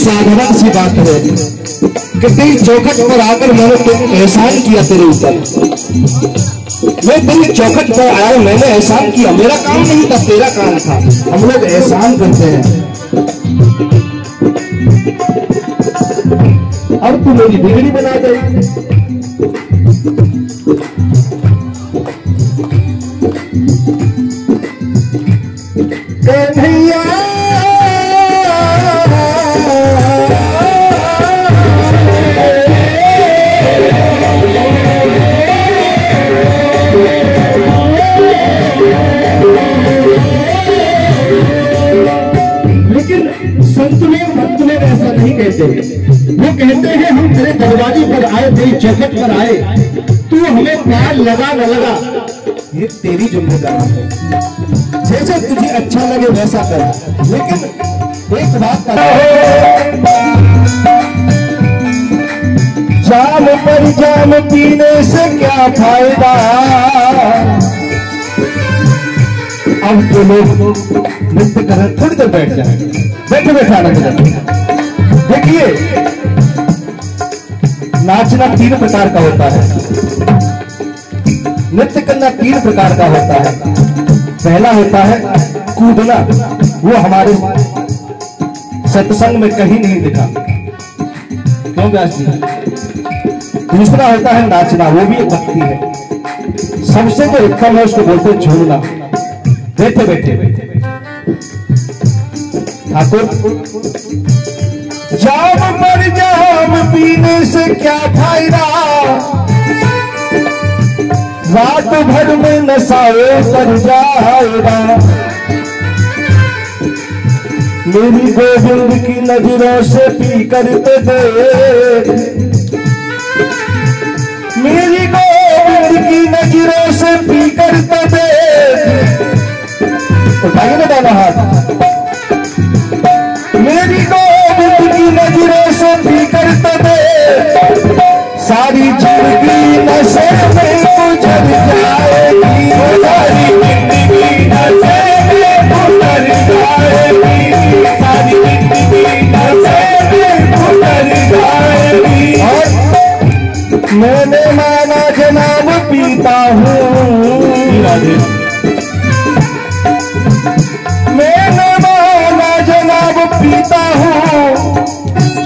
साधारण सी बात है कि तेरी चौखट पर आकर मैंने तुम एहसान किया तेरे ऊपर। मैं तेरी चौखट पर आया, मैंने एहसान किया। मेरा काम नहीं था, तेरा काम था। हम लोग एहसान करते हैं और तू मेरी बिगड़ी बना दे। कन्हैया ऐसा नहीं कहते, वो कहते हैं हम तेरे दरवाजे पर आए, तेरी चौखट पर आए, तू हमें प्यार लगा न लगा ये तेरी जिम्मेदारी है। जैसे तुझे अच्छा लगे वैसा कर, लेकिन एक बात जाम पर जाम पीने से क्या फायदा। अब जो लोग नृत्य कर रहे थोड़ी देर बैठ जाए, बैठे बैठे आनंद करते। देखिए नाचना 3 प्रकार का होता है, नृत्य करना 3 प्रकार का होता है। पहला होता है कूदना, वो हमारे सत्संग में कहीं नहीं दिखा, क्यों व्यास जी। दूसरा होता है नाचना, वो भी एक भक्ति है। सबसे जो उत्तम है उसको बोलते हैं झूमना। बैठे बैठे ठाकुर जाम पर जाम पीने से क्या फायदा, रात भर में नशाए कर जाएगा। मेरी गोविंद की नजरों से पी कर तो दे, मेरी गोविंद की नजरों से पी कर तो दे। उठाइए ना दोनों हाथ। मेरी गोविंद की नजरों से पी कर तो दे, सारी जिंदगी नशे में गुजर जाएगी, सारी जिंदगी नशे में गुजर जाएगी, सारी जिंदगी नशे में गुजर जाएगी। और मैंने माना जनाब पीता हूँ, मैंने माना जनाब पीता हूँ,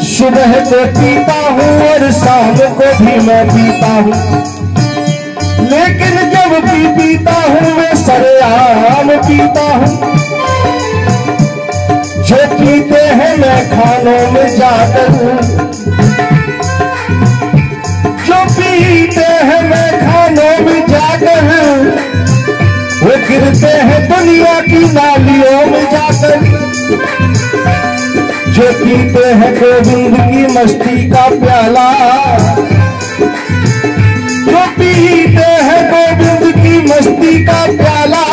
सुबह को पीता हूँ और शाम को भी मैं पीता हूँ। लेकिन जब भी पीता हूँ मैं सरेआम पीता हूँ। जो पीते हैं मैं खानों में जाकर, जो पीते हैं मैं खानों में जाकर, वो गिरते हैं दुनिया की नालियों में जाकर। जो पीते हैं गोविंद की मस्ती का प्याला, जो पीते हैं गोविंद की मस्ती का प्याला,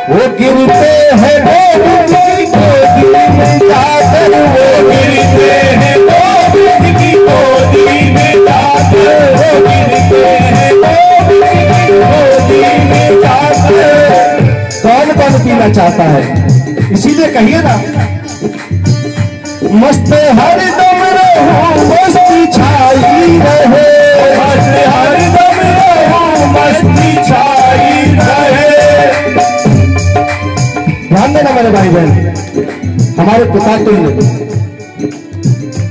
वो गिरते हैं गोविंद की गोदी में जाकर, वो गिरते हैं गोविंद की गोदी में जाकर, वो गिरते हैं गोविंद की गोदी में जाकर। कौन कौन पीना चाहता है? इसीलिए कहिए ना, मस्त हरदम रहूं मस्ती छाई रहे, मस्त हरदम रहूं मस्ती छाई रहे। ध्यान देना मेरे भाई बहन, हमारे पिता तुल्य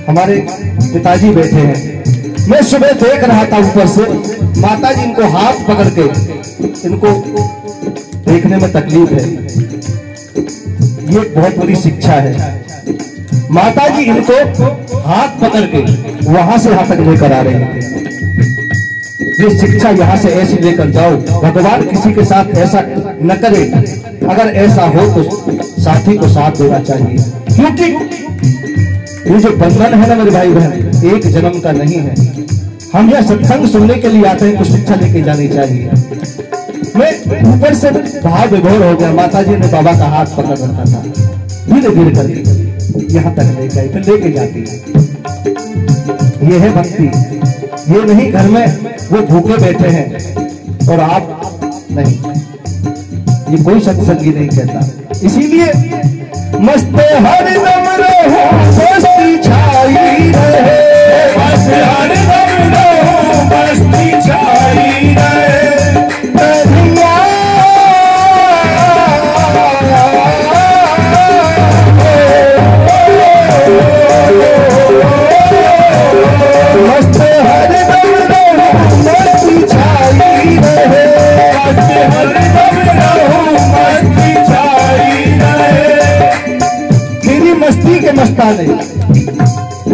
हमारे पिताजी बैठे हैं। मैं सुबह देख रहा था ऊपर से, माता जी इनको हाथ पकड़ के, इनको देखने में तकलीफ है, ये बहुत बड़ी शिक्षा है। माता जी इनको हाथ पकड़ के वहां से यहां तक लेकर आ रहे हैं। ये शिक्षा यहां से ऐसी लेकर जाओ, भगवान किसी के साथ ऐसा न करे। अगर ऐसा हो तो साथी को साथ देना चाहिए, क्योंकि ये जो बंधन है ना मेरे भाई बहन, एक जन्म का नहीं है। हम यह सत्संग सुनने के लिए आते हैं, कुछ शिक्षा लेके जानी चाहिए। मैं ऊपर से भाव विभोर हो गया। माता जी ने बाबा का हाथ पकड़ रखा था, धीरे धीरे करके यहाँ तक ले गए, फिर लेके जाती है। ये है भक्ति। ये नहीं घर में वो भूखे बैठे हैं और आप नहीं, ये कोई सत्संगी नहीं कहता। इसीलिए मस्त हरदम रहो मस्ती छाई रहे, बस हरदम रहो मस्ती छाई रहे। कन्हैया मस्त हरदम रहो मस्ती छाई रहे, बस हरदम रहो मस्ती छाई रहे। तेरी मस्ती के मस्ताने,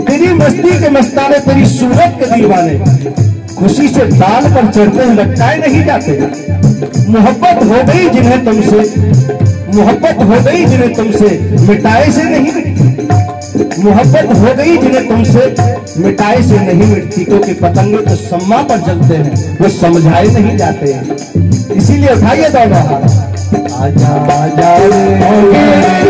तेरी मस्ती के मस्ताने, तेरी सूरत के दीवाने, खुशी से ताल पर चढ़ते हैं लटकाए नहीं जाते। मोहब्बत हो गई जिन्हें तुमसे, मोहब्बत हो गई जिन्हें तुमसे, मिटाए से नहीं मिटती। मोहब्बत हो गई जिन्हें तुमसे, मिटाए से नहीं मिटती। क्योंकि पतंगे तो सम्मा पर जलते हैं, वो समझाए नहीं जाते हैं। इसीलिए उठाइए दोनों हाथ, आजा आजा रे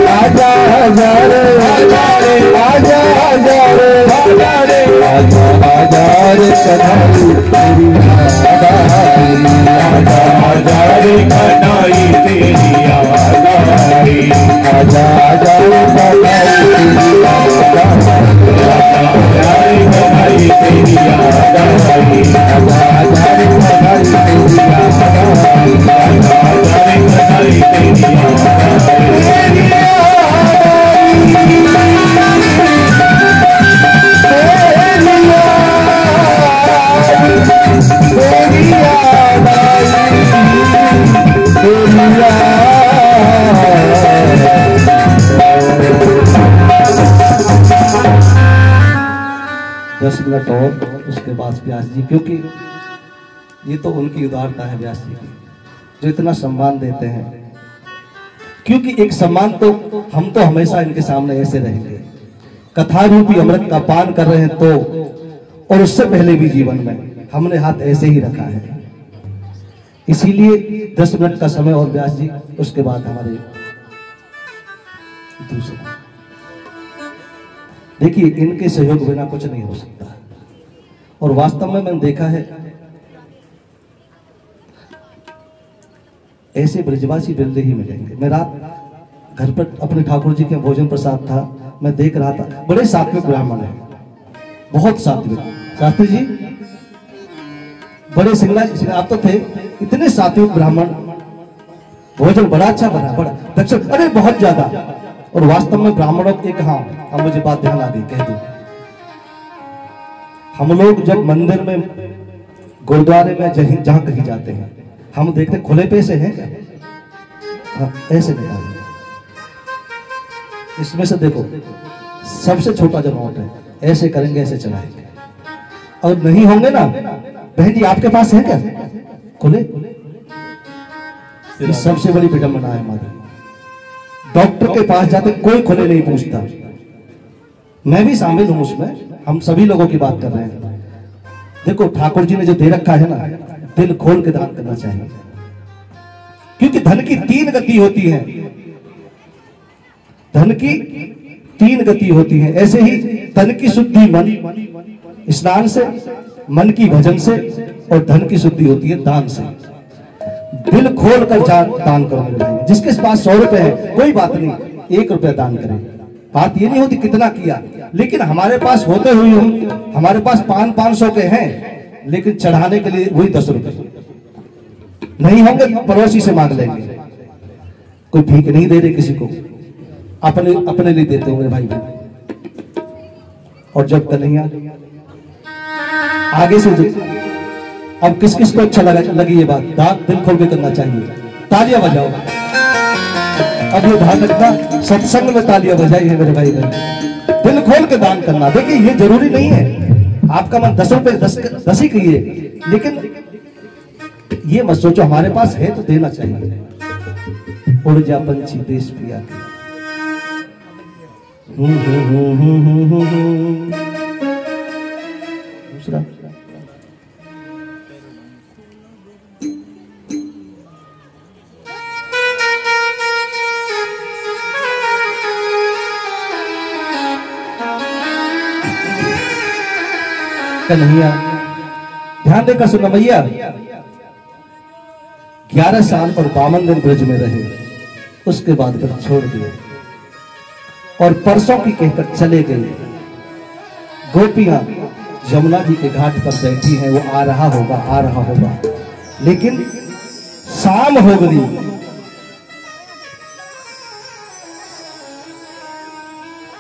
आजा आजा रे आजा रे आजा आजा रे आजा रे आजा आजा रे कन्हई तेरी आजा आजा आजा रे कन्हई तेरी आजा आजा आजा रे कन्हई तेरी आजा आजा रे कन्हई तेरी आजा आजा आजा रे कन्हई तेरी आजा आजा रे कन्हई तेरी दस मिनट और उसके बाद व्यास जी, क्योंकि ये तो उनकी उदारता है व्यास जी की, जो इतना सम्मान देते हैं। क्योंकि एक सम्मान तो हम तो हमेशा इनके सामने ऐसे रहेंगे, कथा रूपी अमृत का पान कर रहे हैं तो, और उससे पहले भी जीवन में हमने हाथ ऐसे ही रखा है। इसीलिए 10 मिनट का समय और व्यास जी, उसके बाद हमारे दूसरा। देखिए इनके सहयोग बिना कुछ नहीं हो सकता, और वास्तव में मैंने देखा है ऐसे ब्रजवासी बिल्ले ही मिलेंगे। मैं रात घर पर अपने ठाकुर जी के भोजन प्रसाद था, मैं देख रहा था, बड़े सात्विक ब्राह्मण है, बहुत सात्विक। शास्त्री जी बड़े सिंगला आप तो थे, इतने सात्विक ब्राह्मण, भोजन बड़ा अच्छा बना, बड़ा दक्षिण, अरे बहुत ज्यादा। और वास्तव में ब्राह्मणों एक, हाँ अब मुझे बात ध्यान आ गई, कह दूं, हम लोग जब मंदिर में, गुरुद्वारे में, जहां कहीं जाते हैं, हम देखते खुले पैसे हैं क्या, हाँ, ऐसे निकालेंगे। इसमें से देखो सबसे छोटा जो नोट है, ऐसे करेंगे, ऐसे चलाएंगे, और नहीं होंगे ना, बहन जी आपके पास है क्या खुले? ये सबसे बड़ी विडंबना है हमारी। डॉक्टर के पास जाते कोई खुले नहीं पूछता, मैं भी शामिल हूं उसमें, हम सभी लोगों की बात कर रहे हैं। देखो ठाकुर जी ने जो दे रखा है ना, दिल खोल के दान करना चाहिए, क्योंकि धन की 3 गति होती है, धन की 3 गति होती है। ऐसे ही धन की शुद्धि मन स्नान से, मन की भजन से, और धन की शुद्धि होती है दान से। दिल खोल कर दान करो मेरे भाई। जिसके पास 100 रुपए है कोई बात नहीं, 1 रुपया दान करें। बात ये नहीं होती कितना किया, लेकिन हमारे पास होते हुए हम, हमारे पास 500 के हैं, लेकिन चढ़ाने के लिए वही 10 रुपए नहीं होंगे, पड़ोसी से मांग लेंगे। कोई भीख नहीं दे रहे किसी को, अपने लिए देते हुए भाई बहन। और जब कन्हैया आगे से, अब किस किस को अच्छा लगी ये बात, दांत दिल खोल के करना चाहिए। तालियां बजाओ, अब ये ध्यान रखना, सत्संग में तालियां बजाइए मेरे भाई बहन, दिल खोल के दान करना। देखिए ये जरूरी नहीं है आपका मन 10 रुपए 10 ही कहिए, लेकिन ये मत सोचो हमारे पास है तो देना चाहिए। उड़ जा पंछी देश पिया के, दूसरा कन्हैया, ध्यान देकर सुनो भैया। 11 साल और 52 दिन ब्रज में रहे, उसके बाद फिर छोड़ दिए। और परसों की कहकर चले गए। गोपियां यमुना जी के घाट पर बैठी हैं, वो आ रहा होगा, आ रहा होगा, लेकिन शाम हो गई।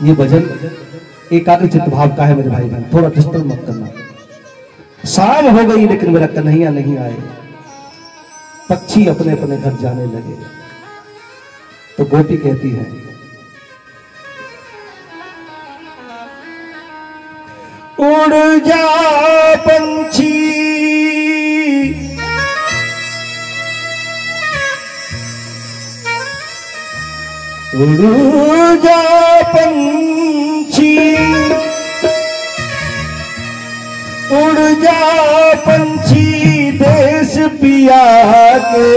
ये भजन एकाग्रचित्त भाव का है मेरे भाई बहन, थोड़ा डिस्टर्ब मत करना। शाम हो गई लेकिन मेरा कन्हैया नहीं आए। पक्षी अपने अपने घर जाने लगे तो गोपी कहती है, उड़ जा पंछी, उड़ जा पंछी, उड़ जा पंछी देश पिया के,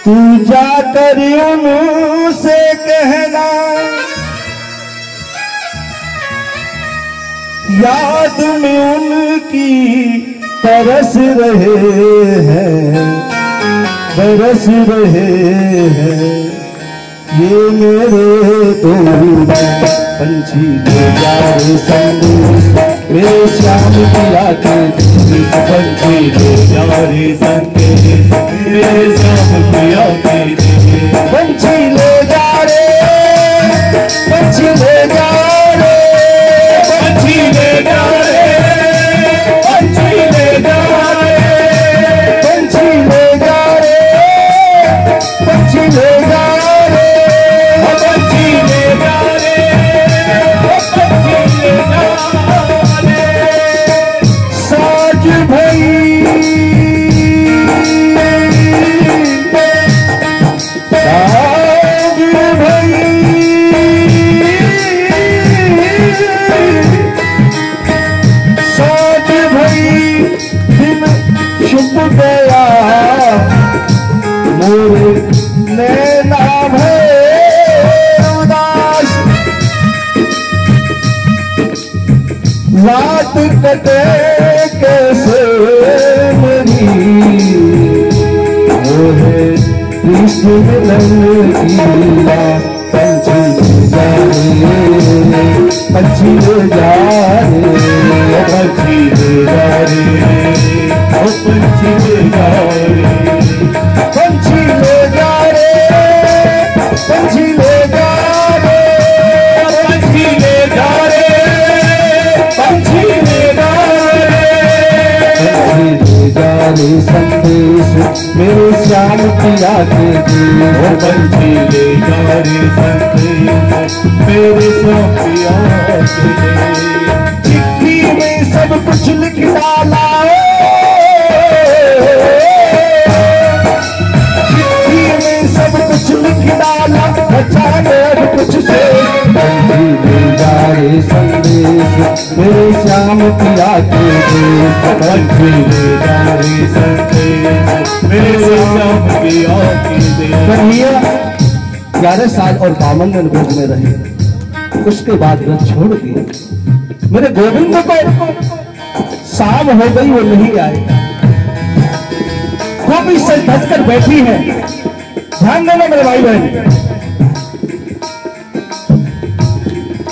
तू जाकर उनसे कहना याद में उनकी तरस रहे हैं, बरस रहे हैं ये मेरे तो पंछी ले जा रे संदेश मेरे श्याम पिया के, पंछी ले जा रे संदेश मेरे श्याम पिया के, पंछी ले जा रे, पंछी ले जा रे, पंछी ले जा रे, पंछी ले जा रे, पंछी ले जा रे, पंछी ले जा रे, पंछी ले जा रे, पंछी ले जा रे, साज भई, साज भई, साज भई दिन छुप गया मोरे नैना भय उदास, रात कटे कैसे मेरी मोहे कृष्ण मिलन की, पंछी जा रे, पंछी जा रे, पंछी जा रे, पंछी जा रे, पंछी ले जा रे, पंछी ले जा रे, पंछी ले जा रे, पंछी ले जा रे, पंछी ले जा रे संदेश मेरे श्याम पिया के दे, पंछी ले जा रे संदेश मेरे श्याम पिया के दे। चिट्ठी में सब कुछ लिख डाला, सब कुछ लिख डाला, बचाने अब कुछ से, पंछी ले जा रे संदेश मेरे श्याम पिया के दे, पंछी ले जा रे संदेश मेरे श्याम पिया के दे। कन्हैया 11 साल और 52 दिन ब्रज में रहे, उसके बाद व्रत छोड़ दिए। मेरे गोविंद को शाम हो गई, वो नहीं आए। गोपी से धस कर बैठी है, ध्यान देना मेरे भाई बहन,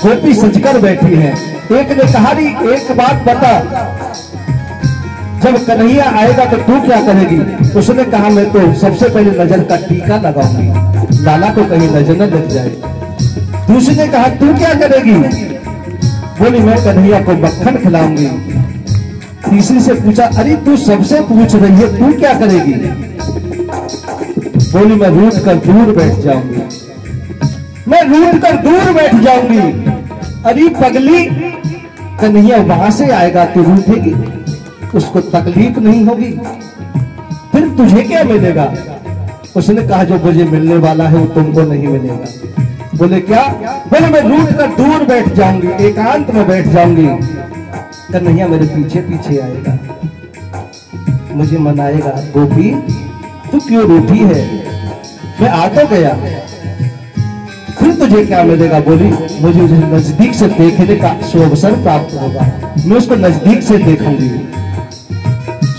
गोपी सजकर बैठी है। एक ने कहा री एक बात बता, जब कन्हैया आएगा तो तू क्या करेगी? उसने कहा मैं तो सबसे पहले नजर का टीका लगाऊंगी, लाला को कहीं नजर न लग जाए। दूसरी ने कहा तू क्या करेगी? बोली मैं कन्हैया को मक्खन खिलाऊंगी। तीसरी से पूछा अरे तू सबसे पूछ रही है, तू क्या करेगी? बोली मैं रूठ कर दूर बैठ जाऊंगी, मैं रूठ कर दूर बैठ जाऊंगी। अरे पगली, कन्हैया वहां से आएगा तो रूठेगी, उसको तकलीफ नहीं होगी, फिर तुझे क्या मिलेगा? उसने कहा जो मुझे मिलने वाला है वो तुमको नहीं मिलेगा। बोले क्या? बोले मैं रूठ कर दूर बैठ जाऊंगी, एकांत में बैठ जाऊंगी। कन्हैया मेरे पीछे पीछे आएगा, मुझे मनाएगा। गोपी तू क्यों रूठी है? मैं आ तो गया, फिर तुझे क्या मिलेगा? बोली मुझे नजदीक से देखने का सुअवसर प्राप्त होगा, मैं उसको नजदीक से देखूंगी।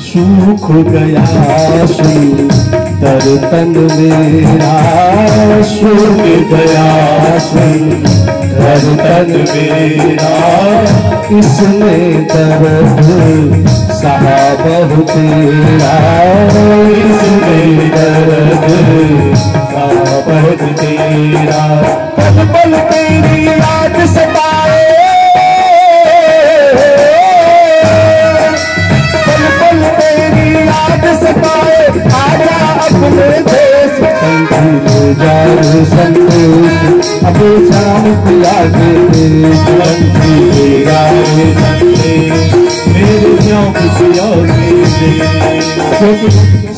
सूख गया तर तन मेरा सूख गया तर तन मेरा इसमें दर्द सहा बहुत तेरा इसमें दर्द सहा बहुत तेरा पल पल तेरी याद सताए पल पल तेरी याद सताए आजा अपने देश संतोष अपने शाम पिया के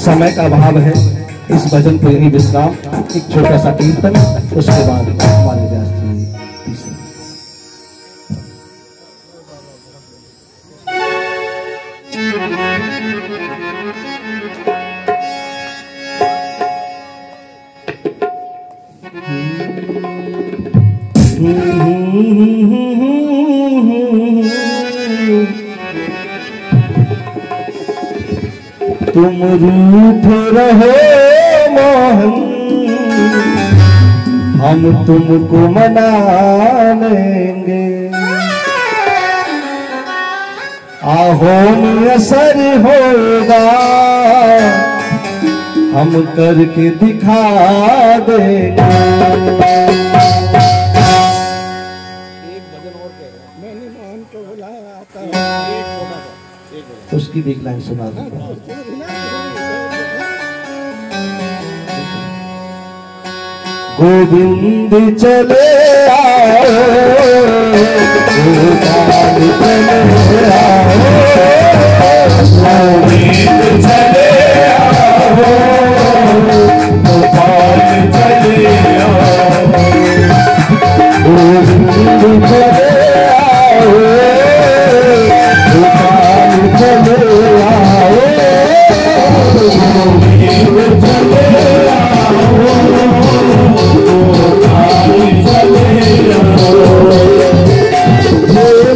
समय का अभाव है, इस भजन को यही विश्राम, एक छोटा सा कीर्तन, उसके बाद हमारे व्यास जी तुम रूठ रहे मोहन हम तुमको मना लेंगे आहो में असर होगा हम करके दिखा देंगे। उसकी भी एक लाइन सुना दूंगा। गोविंद चले आओ गोपाल चले आओ गोविंद चले आओ गोपाल चले आओ गोविंद चले आओ गोपाल चले आओ गोविंद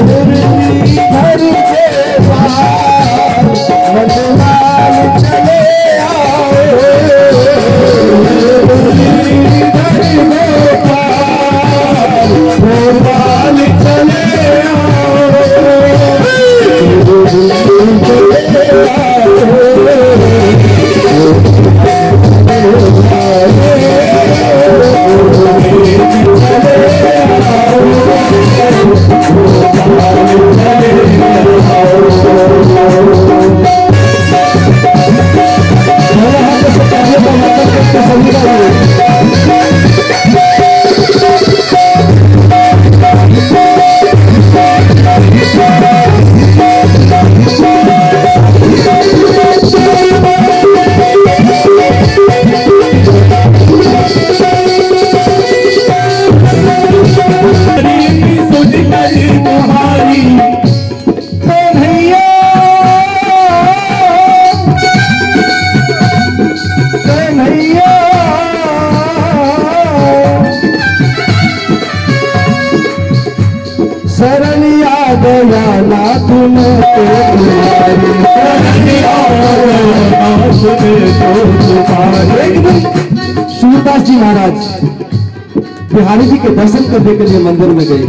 चले सूरदास जी महाराज बिहारी जी के दर्शन करने के लिए मंदिर में गए।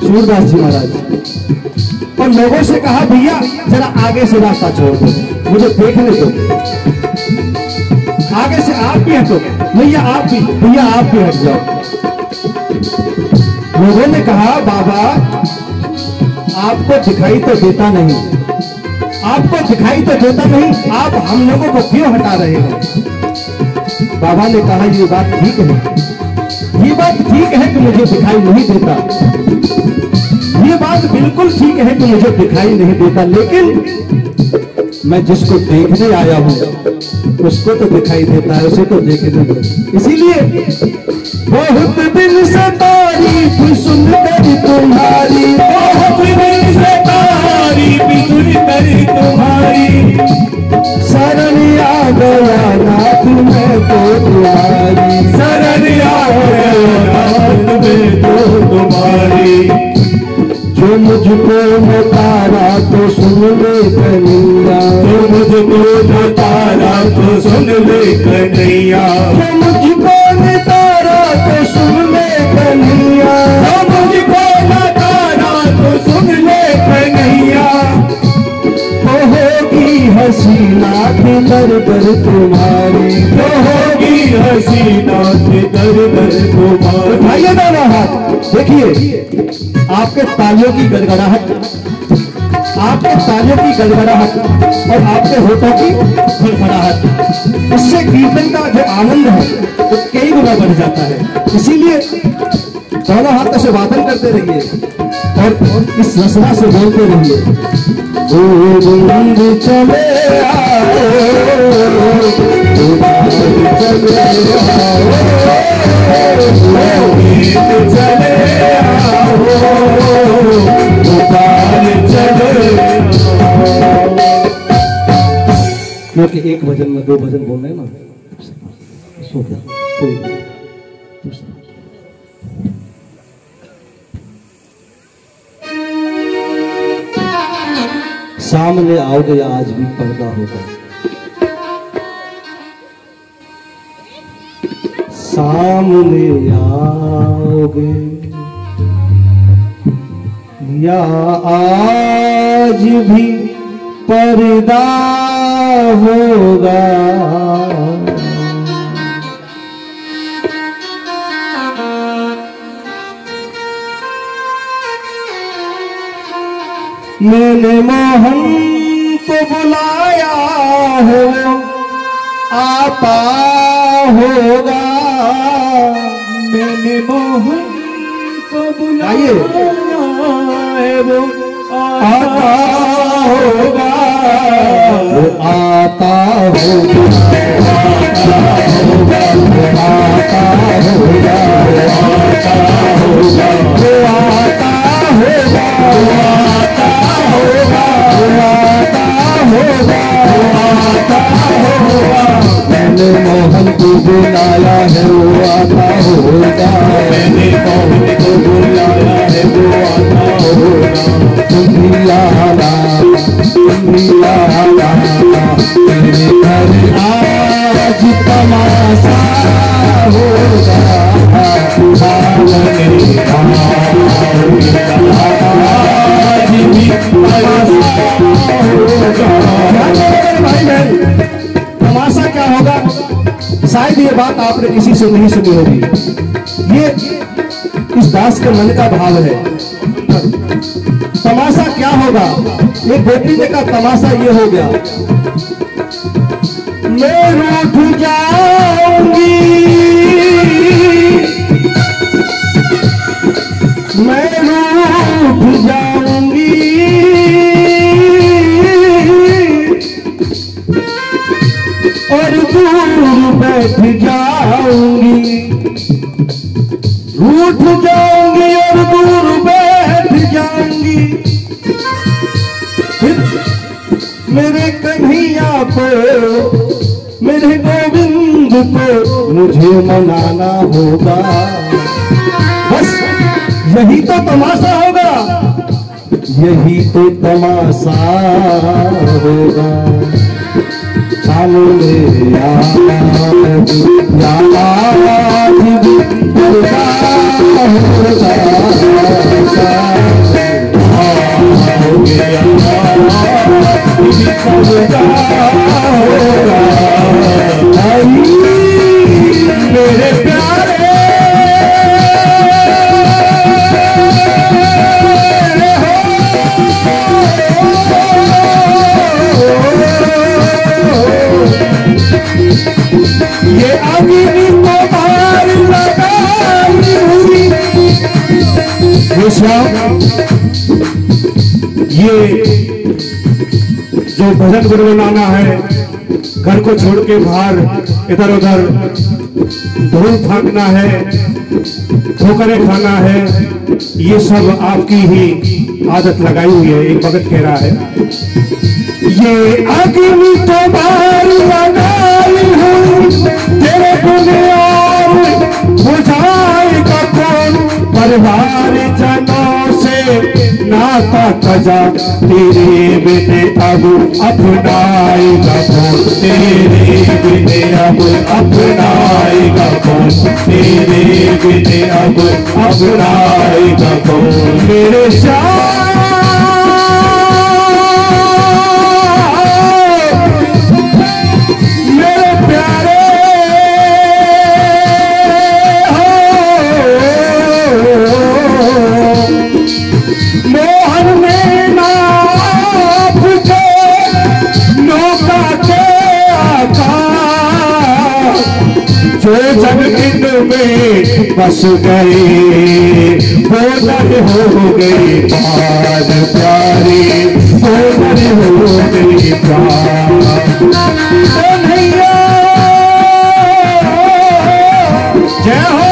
सूरदास जी महाराज और लोगों से कहा भैया जरा आगे से रास्ता छोड़ दो, मुझे देखने दो, आगे से आप भी हटो, भैया आप भी हट जाओ। लोगों ने कहा बाबा आपको दिखाई तो देता नहीं, आपको दिखाई तो देता नहीं, आप हम लोगों को क्यों हटा रहे हो? बाबा ने कहा ये बात ठीक है, ये बात ठीक है कि मुझे दिखाई नहीं देता, ये बात बिल्कुल ठीक है कि मुझे दिखाई नहीं देता, लेकिन मैं जिसको देखने आया हूं उसको तो दिखाई देता है, उसे तो देखने दो। इसीलिए बहुत दिन से तारीफ सुनकर तुम्हारी, बहुत दिन से तारीफ सुनकर तुम्हारी, शरण आ गया नाथ में तो तुम्हारी, शरण आ गया नाथ में तो तुम्हारी, जो मुझको नकारा तो सुन ले कन्हैया, जो मुझको नकारा तो सुन ले कन्हैया, मुझको नकारा तो सुन ले कन्हैया, मुझको नकारा तो सुन ले कन्हैया। तो होगी हसीना के दर दर तुम्हारी, तो होगी हसीना के दर दर तुम्हारी। उठाइए दोनों हाथ, देखिए आपके तालियों की गड़गड़ाहट, आपके तालियों की गड़गड़ाहट और आपके होठों की फड़फड़ाहट, इससे कीर्तन का जो आनंद है वो कई गुना बढ़ जाता है। इसीलिए दोनों हाथों से वादन करते रहिए और इस रसना से बोलते रहिए, गोविंद चले आओ, गोविंद चले आओ, गोविंद चले आओ, गोपाल चले आओ। क्योंकि एक भजन में दो भजन बोल रहे हैं ना, सो गया कोई दूसरा। सामने आओगे आज भी पर्दा होगा, सामने आओगे या आज भी पर्दा होगा। मैंने मोहन को बुलाया हो आता होगा, मैंने मोहन को बुलाया है वो आता होगा, वो आता होगा, आता होगा, आता होगा, वो आता होगा, मैंने मोहन को बुलाया है वो आता होगा, मैंने मोहन को बुलाया है वो आता होगा। तुम भी आना, तुम भी आना, मेरे घर आज तमाशा होगा, आज भी भाई बहन, तमाशा क्या होगा? शायद ये बात आपने किसी से नहीं सुनी होगी। ये इस दास के मन का भाव है। तमाशा क्या होगा? एक गोपी जी का तमाशा ये हो गया, मैं रूठ जाऊंगी, मैं रूठ जाऊंगी, और दूर बैठ जाऊंगी, रूठ जाऊंगी और दूर बैठ जाऊंगी, फिर मेरे कन्हैया को, मेरे गोविंद को मुझे मनाना होगा। बस यही तो तमाशा होगा, यही तो तमाशा होगा। सामने आज भी पर्दा होगा, मेरे प्यारे ये अभी तो बाहर लगाई हुई, ये जो भजन गुनगुनाना है, घर को छोड़ के बाहर इधर उधर धूल फांकना है, ठोकरें खाना है, ये सब आपकी ही आदत लगाई हुई है। एक भगत कह रहा है, ये अग्नि तो बाहर लगाई हूँ, तेरे गुने और बुझाएगा कौन, परिवार जनों से ना जाता कजा तेरे बिने अब अपनाएगा कौन, तेरे बिने अब अपनाएगा कौन, तेरे बिने अब अपनाएगा कौन। मेरे श्याम मेरे प्यारे मोहन में नाप के नौका के आका, जो जग इनमें बस गए वो नर हो गई पार प्यारी, वो नर हो गई प्यार। कन्हैया जय हो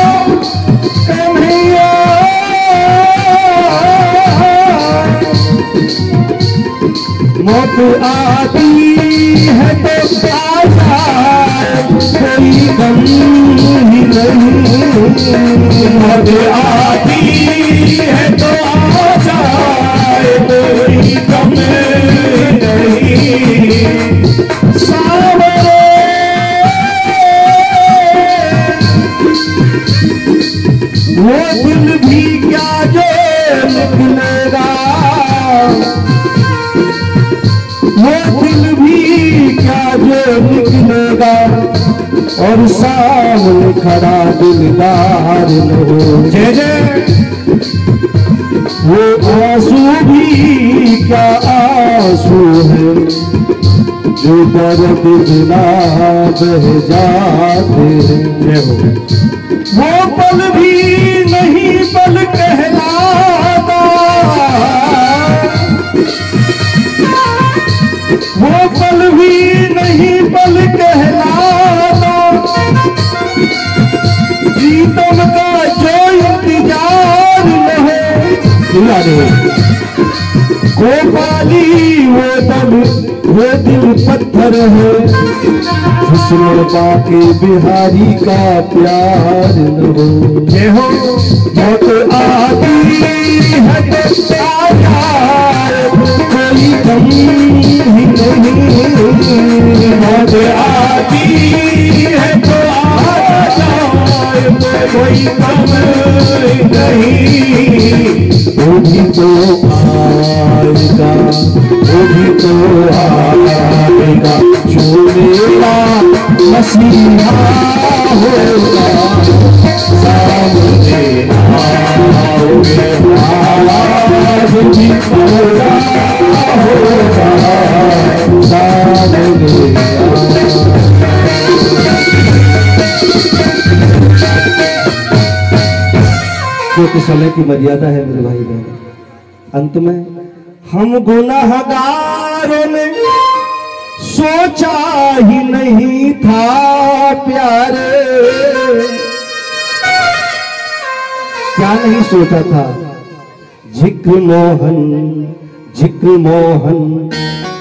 कन्हैया, मौत आती है तो आ जाए, कोई गम ही नहीं। मौत आती है तो आ जाए, कोई गम नहीं। सावरे वो दिल भी क्या जो निकलेगा, वो दिल भी क्या जो निकलेगा, और सामने खड़ा दिलदार न हो। जय जय। वो आंसू भी क्या आंसू है, जो दर्द बिना बह जाते हैं। वो पल भी नहीं पल कहलाता, वो पल भी नहीं पल कहलाता, प्रीतम का जो इंतजार न हो। गोपाली वो दिल पत्थर है, हुस्न बाके बिहारी का प्यार न हो। जय हो। मौत आती है तो आ जाए, कोई गम ही नहीं। मौत आती है तो आ जाए, कोई गम नहीं। वो भी तो आएगा, वो भी तो आएगा, जो मेरा मसीहा होगा। सामने आओगे, आज भी पूरा होगा। सामने जो कि समय की मर्यादा है मेरे भाई बहन। अंत में हम गुनाहगारों ने सोचा ही नहीं था प्यारे, क्या नहीं सोचा था। जिक्र मोहन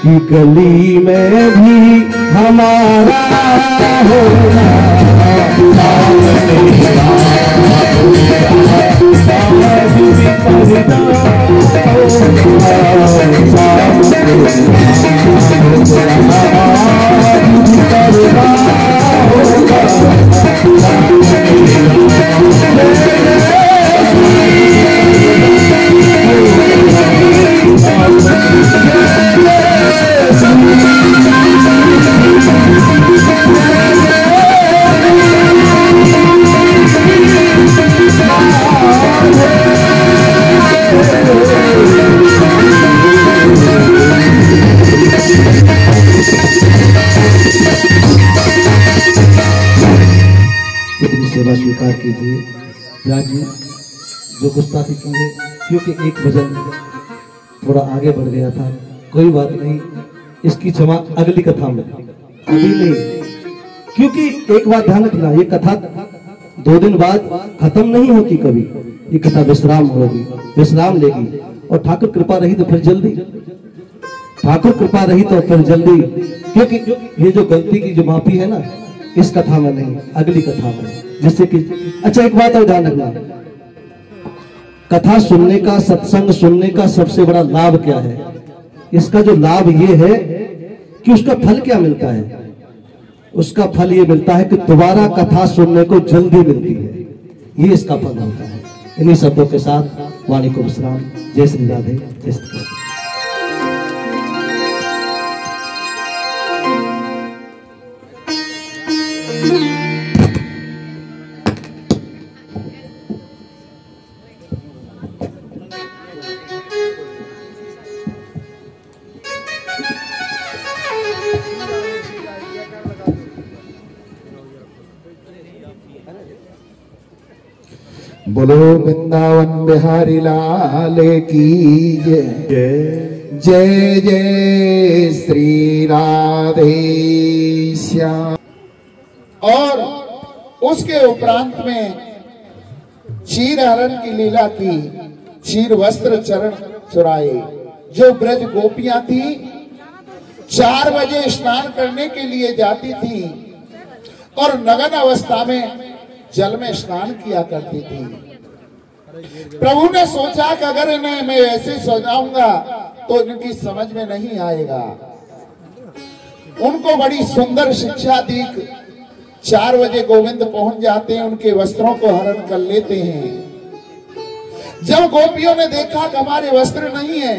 की गली में भी हमारा होना। सेवा स्वीकार कीजिए। राज जी जो गुस्ताखी की है, क्योंकि एक भजन थोड़ा आगे बढ़ गया था, कोई बात नहीं, इसकी क्षमा अगली कथा में, अभी नहीं, क्योंकि एक बात ध्यान रखना, ये कथा 2 दिन बाद खत्म नहीं होती कभी, ये कथा विश्राम होगी, विश्राम लेगी, और ठाकुर कृपा रही तो फिर जल्दी, ठाकुर कृपा रही तो फिर जल्दी, क्योंकि ये जो गलती की जो माफी है ना, इस कथा में नहीं, अगली कथा में, जिससे कि अच्छा एक बात और ध्यान रखना, कथा सुनने का, सत्संग सुनने का सबसे बड़ा लाभ क्या है? इसका जो लाभ ये है कि उसका फल क्या मिलता है? उसका फल ये मिलता है कि दोबारा कथा सुनने को जल्दी मिलती है। ये इसका फल होता है। इन्हीं शब्दों के साथ वाणी को विश्राम। जय श्री राधे, जय श्री कृष्ण। बोलो वृंदावन बिहारी लाल की जय। जय जय श्री राधे श्याम। और उसके उपरांत में क्षीर हरण की लीला की। क्षीर वस्त्र चरण चुराए। जो ब्रज गोपियां थी 4 बजे स्नान करने के लिए जाती थी और नग्न अवस्था में जल में स्नान किया करती थी। प्रभु ने सोचा कि अगर इन्हें मैं ऐसे सजाऊंगा तो इनकी समझ में नहीं आएगा। उनको बड़ी सुंदर शिक्षा दी। 4 बजे गोविंद पहुंच जाते हैं, उनके वस्त्रों को हरण कर लेते हैं। जब गोपियों ने देखा कि हमारे वस्त्र नहीं है,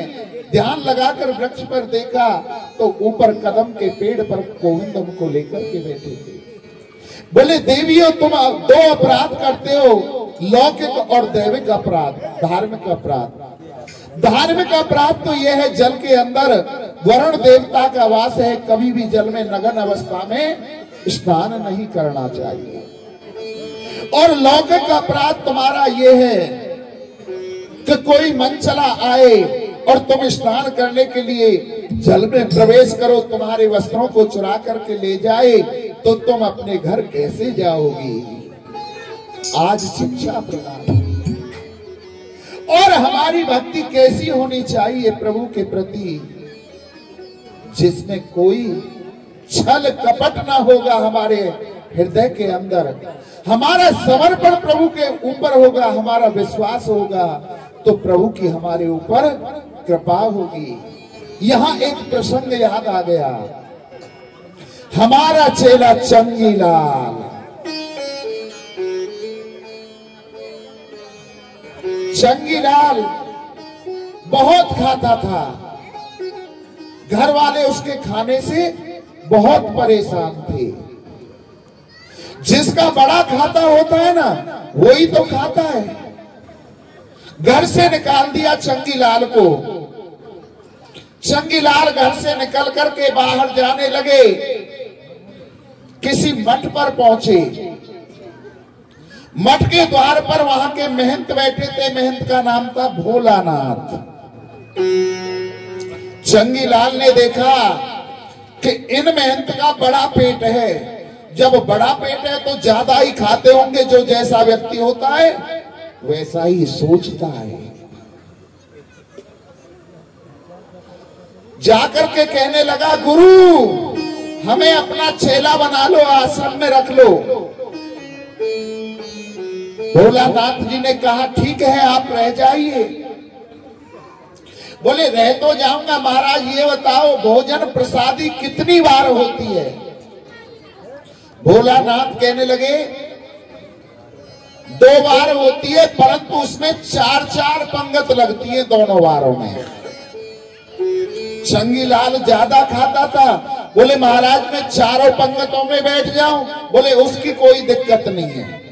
ध्यान लगाकर वृक्ष पर देखा तो ऊपर कदम के पेड़ पर गोविंद उनको लेकर के बैठे थे। बोले देवियों, तुम 2 अपराध करते हो, लौकिक और दैविक अपराध, धार्मिक अपराध। धार्मिक अपराध तो यह है जल के अंदर वरुण देवता का वास है, कभी भी जल में नग्न अवस्था में स्नान नहीं करना चाहिए। और लौकिक अपराध तुम्हारा यह है कि कोई मन चला आए और तुम स्नान करने के लिए जल में प्रवेश करो, तुम्हारे वस्त्रों को चुरा करके ले जाए तो तुम अपने घर कैसे जाओगी? आज शिक्षा प्रदान। और हमारी भक्ति कैसी होनी चाहिए प्रभु के प्रति, जिसमें कोई छल कपट ना होगा हमारे हृदय के अंदर। हमारा समर्पण प्रभु के ऊपर होगा, हमारा विश्वास होगा तो प्रभु की हमारे ऊपर कृपा होगी। यहां एक प्रसंग याद आ गया। हमारा चेला चंगीलाल, चंगीलाल बहुत खाता था। घर वाले उसके खाने से बहुत परेशान थे। जिसका बड़ा खाता होता है ना, वही तो खाता है। घर से निकाल दिया चंगीलाल को। चंगीलाल घर से निकल करके बाहर जाने लगे। किसी मठ पर पहुंचे। मठ के द्वार पर वहां के महंत बैठे थे। महंत का नाम था भोलानाथ। चंगीलाल ने देखा कि इन महंत का बड़ा पेट है। जब बड़ा पेट है तो ज्यादा ही खाते होंगे। जो जैसा व्यक्ति होता है वैसा ही सोचता है। जाकर के कहने लगा, गुरु हमें अपना चेला बना लो, आश्रम में रख लो। भोलानाथ जी ने कहा, ठीक है आप रह जाइए। बोले रह तो जाऊंगा महाराज, ये बताओ भोजन प्रसादी कितनी बार होती है? भोलानाथ कहने लगे 2 बार होती है, परंतु उसमें 4-4 पंगत लगती है दोनों बारों में। चंगीलाल ज्यादा खाता था। बोले महाराज मैं 4 पंगतों में बैठ जाऊं? बोले उसकी कोई दिक्कत नहीं है।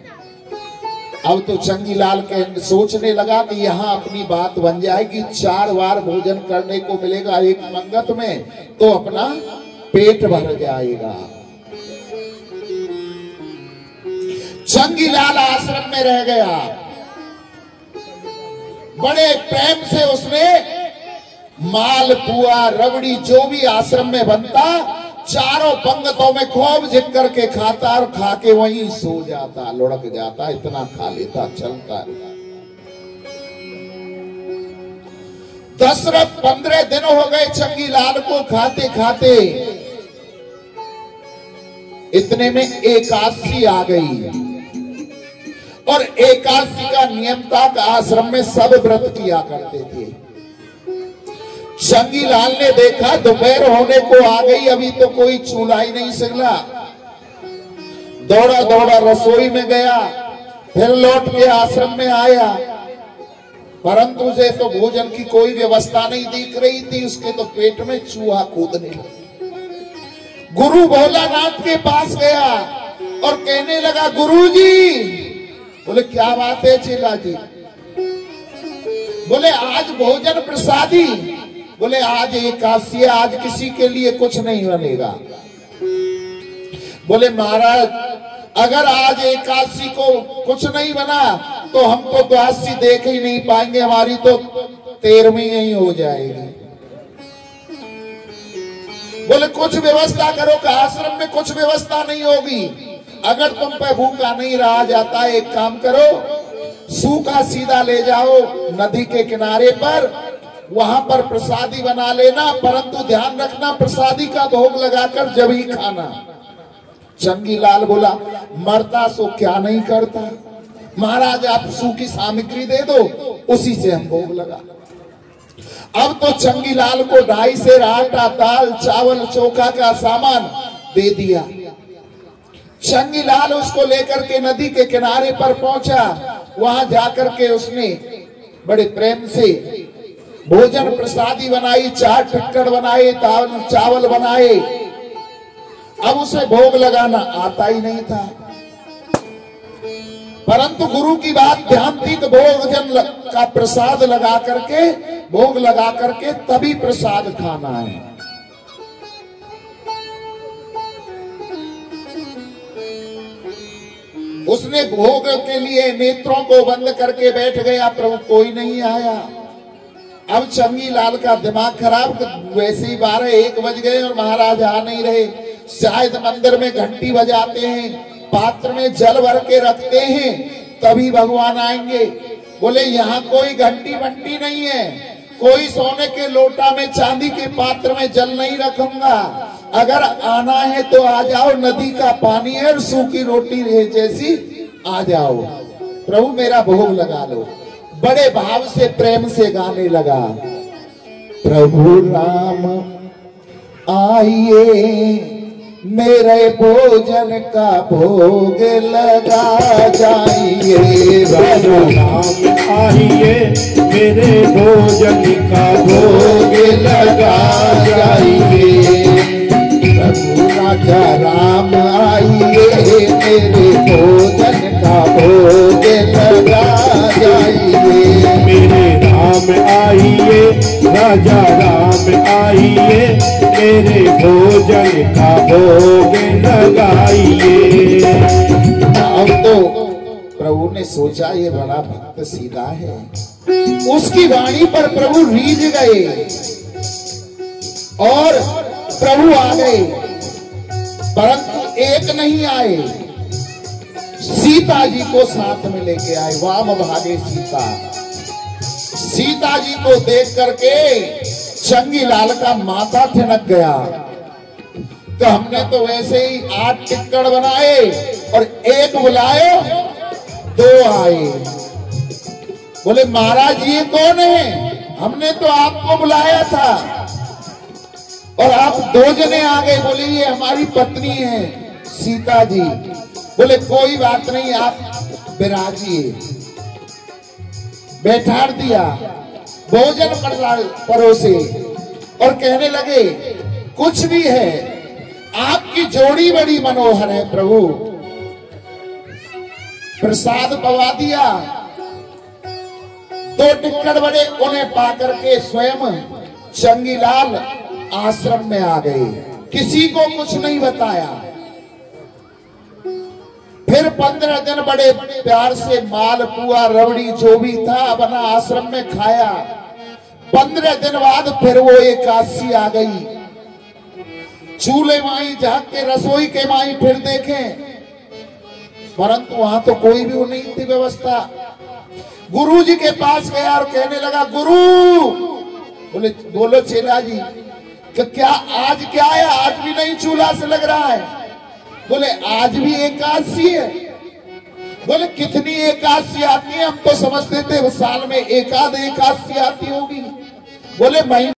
अब तो चंगीलाल के सोचने लगा कि यहाँ अपनी बात बन जाएगी। 4 बार भोजन करने को मिलेगा एक पंगत में, तो अपना पेट भर जाएगा। चंगीलाल आश्रम में रह गया। बड़े प्रेम से उसने मालपुआ, रबड़ी जो भी आश्रम में बनता, 4 पंगतों में खूब झिक करके खाता और खा के वहीं सो जाता, लुढ़क जाता, इतना खा लेता, चलता। 10-15 दिन हो गए चंगीलाल को खाते खाते। इतने में एकादशी आ गई और एकादशी का नियम था कि आश्रम में सब व्रत किया करते थे। चंगीलाल ने देखा दोपहर होने को आ गई, अभी तो कोई चूल्हा ही नहीं सिगला। दौड़ा दौड़ा रसोई में गया, फिर लौट के आश्रम में आया, परंतु उसे तो भोजन की कोई व्यवस्था नहीं दिख रही थी। उसके तो पेट में चूहा कूदने लगा। गुरु भोलानाथ के पास गया और कहने लगा, गुरुजी। बोले क्या बात है चेला जी? बोले आज भोजन प्रसादी। बोले आज एकादशी, आज किसी के लिए कुछ नहीं बनेगा। बोले महाराज, अगर आज एकादशी को कुछ नहीं बना तो हम तो द्वादशी देख ही नहीं पाएंगे, हमारी तो 13वीं ही हो जाएगी। बोले कुछ व्यवस्था करो कि आश्रम में कुछ व्यवस्था नहीं होगी। अगर तुम पे भूखा नहीं रहा जाता, एक काम करो, सूखा सीधा ले जाओ नदी के किनारे पर, वहां पर प्रसादी बना लेना, परंतु ध्यान रखना प्रसादी का भोग लगाकर जब ही खाना। चंगीलाल बोला, मरता सो क्या नहीं करता, महाराज आप सूखी सामग्री दे दो, उसी से हम भोग लगा। अब तो चंगीलाल को 2.5 सेर आटा, दाल, चावल, चोखा का सामान दे दिया। चंगीलाल उसको लेकर के नदी के किनारे पर पहुंचा। वहां जाकर के उसने बड़े प्रेम से भोजन प्रसादी बनाई, 4 टिक्कड़ बनाए, दाल चावल बनाए। अब उसे भोग लगाना आता ही नहीं था, परंतु गुरु की बात ध्यान थी तो भोजन का प्रसाद लगा करके, भोग लगा करके तभी प्रसाद खाना है। उसने भोग के लिए नेत्रों को बंद करके बैठ गया, प्रभु कोई नहीं आया। अब चंगीलाल का दिमाग खराब, वैसे ही 12-1 बज गए और महाराज आ नहीं रहे। शायद मंदिर में घंटी बजाते हैं, पात्र में जल भर के रखते हैं, तभी भगवान आएंगे। बोले यहाँ कोई घंटी बंटी नहीं है, कोई सोने के लोटा में, चांदी के पात्र में जल नहीं रखूंगा। अगर आना है तो आ जाओ, नदी का पानी है और सूखी रोटी है जैसी, आ जाओ, प्रभु मेरा भोग लगा लो। बड़े भाव से प्रेम से गाने लगा, प्रभु राम आइए मेरे भोजन का भोग लगा जाइए। प्रभु राम आइए मेरे भोजन का भोग लगा जाइए। प्रभु राजा राम आइए मेरे भोजन का भोग लगा जाइए। मेरे राम आइए, राजा राम आइए, मेरे भोजन का भोग लगाइए। अब तो प्रभु ने सोचा ये बड़ा भक्त सीधा है, उसकी वाणी पर प्रभु रीझ गए और प्रभु आ गए, परंतु एक नहीं आए, सीता जी को साथ में लेके आए। वाम भागे सीता। सीता जी को देख करके चंगीलाल का माथा ठनक गया। तो हमने तो वैसे ही 8 टिक्कड़ बनाए और 1 बुलाए, 2 आए। बोले महाराज ये कौन है? हमने तो आपको बुलाया था और आप 2 जने आ गए। बोले ये हमारी पत्नी है सीता जी। बोले कोई बात नहीं, आप विराजिए। बैठा दिया, भोजन परोसे और कहने लगे कुछ भी है, आपकी जोड़ी बड़ी मनोहर है प्रभु। प्रसाद पवा दिया, 2 टिक्कड़ बड़े, उन्हें पाकर के स्वयं चंगीलाल आश्रम में आ गए, किसी को कुछ नहीं बताया। फिर 15 दिन बड़े प्यार से मालपुआ, रबड़ी जो भी था अपना आश्रम में खाया। 15 दिन बाद फिर वो एकादशी आ गई। चूल्हे माई झाँक के, रसोई के माई फिर देखें, परंतु वहां तो कोई भी नहीं थी व्यवस्था। गुरु जी के पास गया और कहने लगा गुरु। बोले बोलो चेला जी कि क्या आज क्या है? आज भी नहीं चूल्हा से लग रहा है। बोले आज भी एकादशी है। बोले कितनी एकादशी आती है? हम तो समझते थे साल में एकादशी आती होगी। बोले महीने